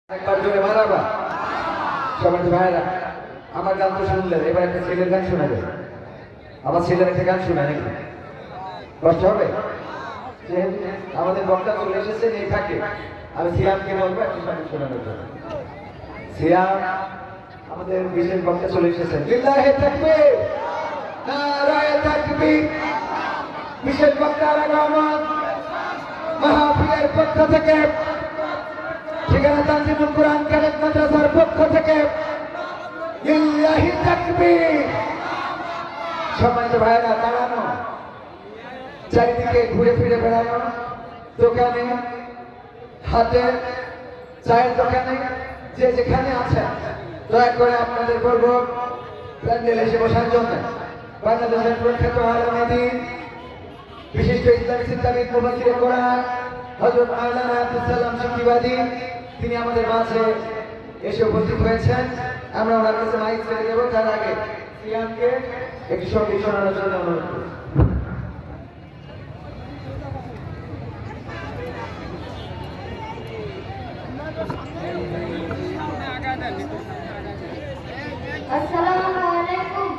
একবার জোরে মারাবা সবাই ভাইরা। আমার গান তো শুনলেন, এবার একটা ছেলের গান শোনাবে। আমার ছেলের একটা গান শোনায় নাকি কষ্ট হবে? যেহেতু আমাদের বক্তা চলে এসেছেন এই থাকে, আমি সিয়ামকে বলবো একটা গান শোনানোর জন্য। সিয়াম আমাদের বিশেষ বক্তা চলে এসেছেন। লিল্লাহি তাকবীর, নারায়ে তাকবীর। বিশেষ বক্তা আগমন মাহফিলের পক্ষ থেকে, ঠিকানা তানজিমুল কুরআন ক্যাডেট মাদ্রাসার পক্ষ থেকে লিল্লাহি তাকবীর। সম্মানিত ভাইরা, দাঁড়ানো, চারিদিকে ঘুরে ফিরে বেড়ানো, দোকানে, হাটে, চায়ের দোকানে, যে যেখানে আছেন দয়া করে আপনাদের বলবো প্যান্ডেল এসে বসার জন্য। বাংলাদেশের প্রখ্যাত আলেম দ্বীন, বিশিষ্ট ইসলামী চিন্তাবিদ, মুফাসসিরে কোরআন হযরত মাওলানা আব্দুল সালাম শিকিবাদী, তিনি আমাদের মাঝে এসে উপস্থিত হয়েছেন। আমরা ওনার কাছে মাইক ছেড়ে দেবো। তার আগে সিয়ামকে একটি সঙ্গীত শোনানোর জন্য অনুরোধ করছি। আসসালামু আলাইকুম।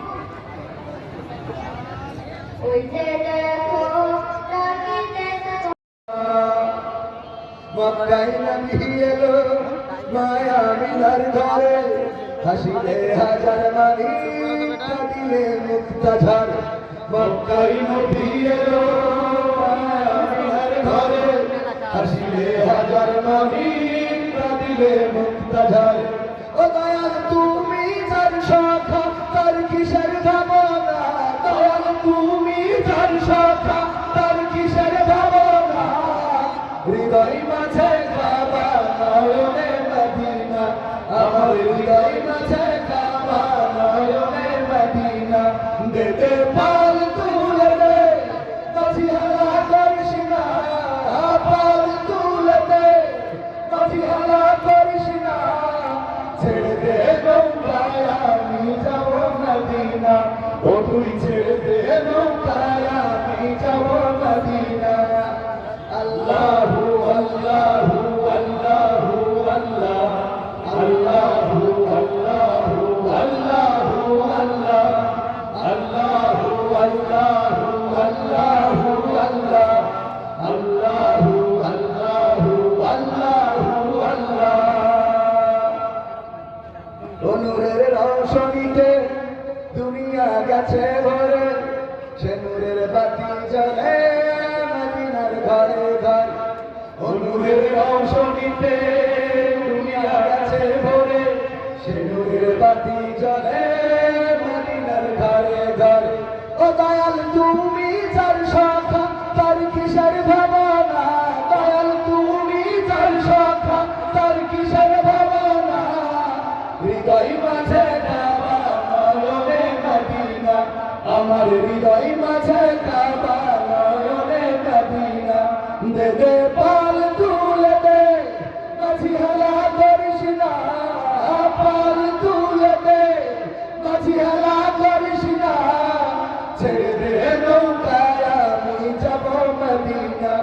ওই যে দেখো তাকিতে মক্কায় নবী এলো মায়া মিনার ঘরে, হাসিলে হাজার মানি কাঁদিলে মুক্তা ঝড়। মক্কায় নবী এলো মায়া মিনার ঘরে, হাসিলে হাজার মানি কাঁদিলে মুক্তা ঝড়। ও দয়াল তুমি যার শাখা তার কিসের ভাবনা, দয়াল তুমি যার শাখা তার কিসের ভাবনা। হৃদয় মাঝে কাবা নয়নে মদিনা, আমার হৃদয় মাঝে কাবা নয়নে মদিনা। দেতে পাল তুলে দে মাঝি হালা করিস না, পাল তুলে দে মাঝি হালা করিস না। ছেড়ে দে নৌকায় আমি যাব মদিনা, ও তুই ছেড়ে দে নৌকায় আমি যাব মদিনা। আল্লাহু আল্লাহু আল্লাহু আল্লাহ, আল্লাহু আল্লাহু আল্লাহু আল্লাহ, আল্লাহু আল্লাহু আল্লাহু আল্লাহ, আল্লাহু আল্লাহু আল্লাহু আল্লাহ। নূরের রওশনীতে দুনিয়া গেছে ভরে, সে নূরের বাতি জ্বলে মদিনার ঘরে ঘর। নূরের রওশনীতে দুনিয়া গেছে ভরে, সে নূরের বাতি জ্বলে মদিনার ঘরে ঘর। ও দয়াল তুমি যার শাখা তার কিসের ভাবনা, দয়াল তুমি যার শাখা তার কিসের ভাবনা। হৃদয় মাঝে কাবা নয়নে মদিনা, আমার হৃদয় মাঝে কাবা নয়নে মদিনা। দে দে পাল তুলে দে মাঝি হালা করিস না, পাল তুলে দে মাঝি হালা করিস না। ছেড়ে দে নৌকায় আমি যাব মদিনা,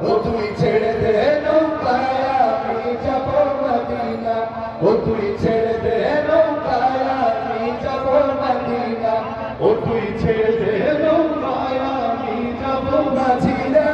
ও তুই ছেড়ে দে নৌকায় আমি যাব মদিনা, ও তুই ছেড়ে দে নৌকায় আমি যাব মদিনা, ও তুই ছেড়ে দে নৌকায় আমি যাব মদিনা।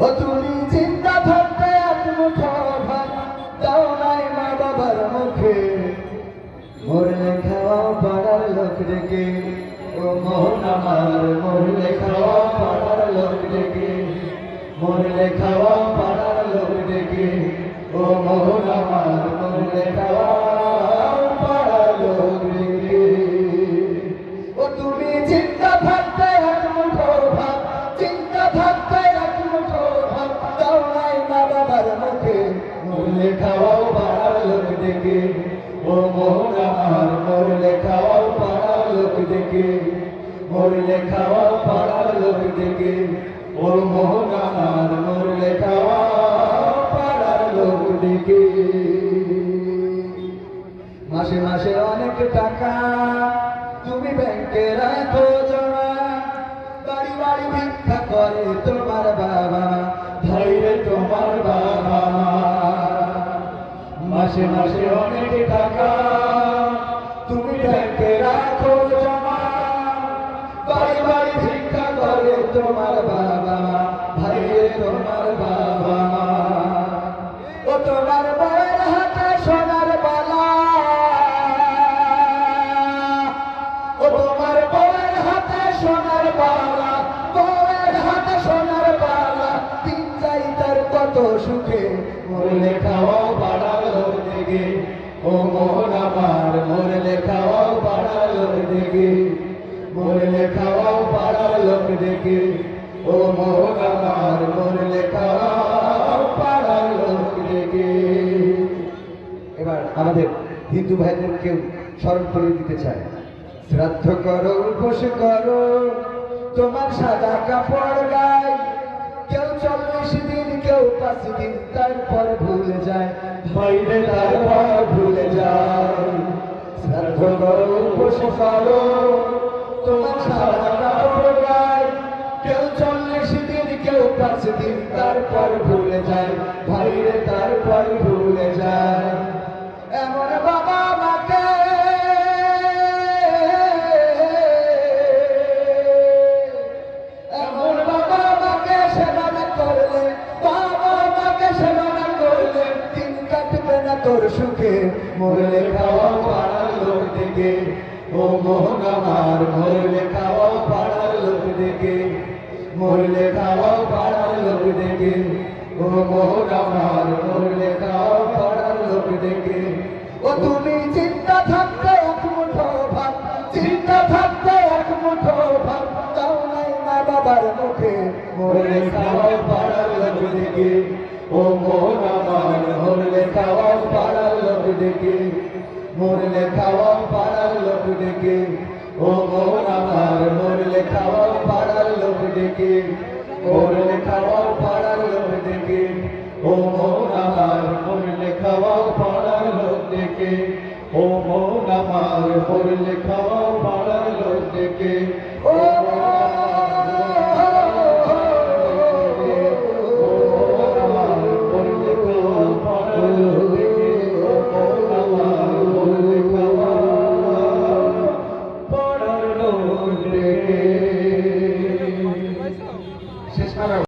ও তুমি চিন্তা থাকতে এক মুঠো ভাত দাও নাই মা বাবার মুখে, মরলে খাওয়া পাড়ার লোক ডেকে। ও মোহন আমার মরলে খাওয়া পাড়ার লোক ডেকে, মরলে খাওয়া পাড়ার লোক ডেকে। ও মোহন আমার মরলে খাওয়া পাড়ার লোক ডেকে। ও তুমি চিন্তা থাকতে এক মুঠো ভাত, চিন্তা থাকতে এক মুঠো ভাত দাও নাই মা বাবার মুখে, মরলে খাওয়াও পাড়ার লোক ডেকে। ও মোহন আমার মোর লেখাও পাড়ার লোক দেখে মোর লেখাও পাড়ার লোক দেখে ও মোহন আমার মোর লেখাও পাড়ার লোক দেখে মাসে মাসে অনেক টাকা তুমি ব্যাংকে রাখো জমা বাড়ি বাড়ি ভিক্ষা করে তোমার বাবা ভাইরে তোমার বাবা মাসে মাসে অনেক টাকা তুমি ব্যাংকে রাখো জমা বাড়ি বাড়ি ভিক্ষা করে তোমার বাবা ভাইরে তোমার বাবা ও তোমার বউয়ের হাতে সোনার বালা ও তোমার বউয়ের হাতে সোনার বালা বউয়ের হাতে সোনার বালা দিন যাই তার কত সুখে মোর লেখাও পাড়ার লোক দেখে ও মোহন আমার মোর লেখাও পাড়ার লোক দেখে মোর লেখাও পাড়ার লোক দেখে ও মোহন আমার মোর লেখাও পাড়ার লোক দেখে এবার আমাদের হিন্দু ভাইদেরকেও স্মরণ করে দিতে চায় শ্রাদ্ধ করো উপোস করো তোমার সাদা কাপড় গায় কেউ 40 দিন কেউ 5 দিন তারপর ভুলে যায় ভাইরে তারপর ভুলে যায় শ্রাদ্ধ করো উপোস করো তোমার সাদা কাপড় গায় কেউ 40 দিন কেউ 5 দিন তারপর ভুলে যায় ভাইরে তারপর ভুলে যায় এমন বাবা মাকে এমন বাবা মাকে সেবা না করলে বাবা মাকে সেবা না করলে দিন কাটবে না তোর সুখে মোর লেখাও পাড়ার লোক দেখে ও মোহন আমার মোর লেখাও পাড়ার লোক দেখে মোর লেখাও পাড়ার লোক দেখে ও মোহন আমার মোর লেখাও পাড়ার লোক দেখে ও তুমি চিন্তা থাকতে এক মুঠো ভাত চিন্তা থাকতে এক মুঠো ভাত তাও নাই মা বাবার মুখে মোর লেখাও পাড়ার লোক দেখে ও মোহন আমার মোর লেখাও পাড়ার লোক দেখে মোর লেখাও পাড়ার লোক দেখে ও মোহন আমার মোর লেখাও পাড়ার লোক দেখে মোর লেখাও পাড়ার লোক দেখে ও মোহন আমার মোর লেখাও পাড়ার লোক দেখে ও মোহন আমার মোর লেখাও পাড়ার লোক দেখে ও পাড়ার লোক দেখে